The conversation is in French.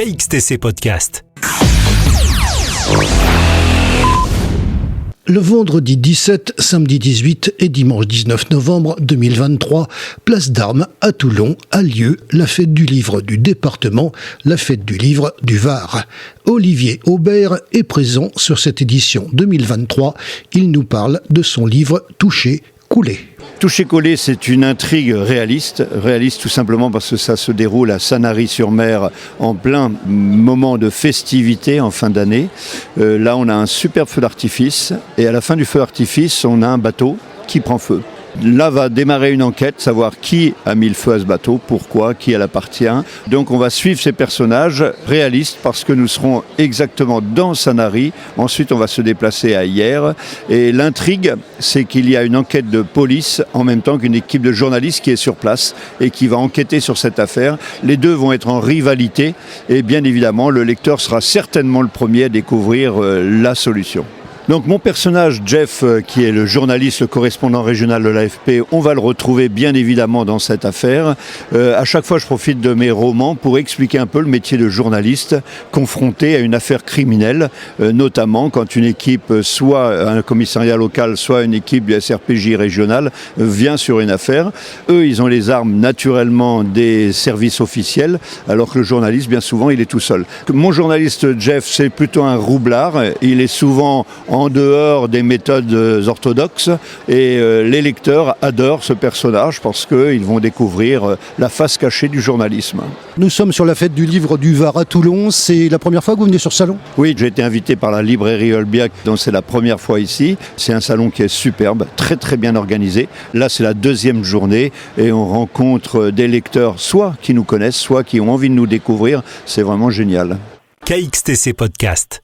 KXTC Podcast. Le vendredi 17, samedi 18 et dimanche 19 novembre 2023, place d'Armes à Toulon a lieu la fête du livre du département, la fête du livre du Var. Olivier Aubert est présent sur cette édition 2023. Il nous parle de son livre Toucher, couler. Toucher-coller, c'est une intrigue réaliste tout simplement parce que ça se déroule à Sanary-sur-Mer en plein moment de festivité en fin d'année. Là, on a un superbe feu d'artifice et à la fin du feu d'artifice, on a un bateau qui prend feu. Là va démarrer une enquête, savoir qui a mis le feu à ce bateau, pourquoi, qui elle appartient. Donc on va suivre ces personnages réalistes parce que nous serons exactement dans Sanary. Ensuite on va se déplacer à Hyères. Et l'intrigue, c'est qu'il y a une enquête de police en même temps qu'une équipe de journalistes qui est sur place et qui va enquêter sur cette affaire. Les deux vont être en rivalité et bien évidemment le lecteur sera certainement le premier à découvrir la solution. Donc mon personnage, Jeff, qui est le journaliste, le correspondant régional de l'AFP, on va le retrouver bien évidemment dans cette affaire. À chaque fois, je profite de mes romans pour expliquer un peu le métier de journaliste confronté à une affaire criminelle, notamment quand une équipe, soit un commissariat local, soit une équipe du SRPJ régional, vient sur une affaire. Eux, ils ont les armes naturellement des services officiels, alors que le journaliste, bien souvent, il est tout seul. Mon journaliste, Jeff, c'est plutôt un roublard. Il est souvent en dehors des méthodes orthodoxes et les lecteurs adorent ce personnage parce qu'ils vont découvrir la face cachée du journalisme. Nous sommes sur la fête du livre du Var à Toulon. C'est la première fois que vous venez sur ce salon ? Oui, j'ai été invité par la librairie Olbiac, donc c'est la première fois ici. C'est un salon qui est superbe, très très bien organisé. Là, c'est la deuxième journée et on rencontre des lecteurs soit qui nous connaissent, soit qui ont envie de nous découvrir. C'est vraiment génial. KXTC Podcast.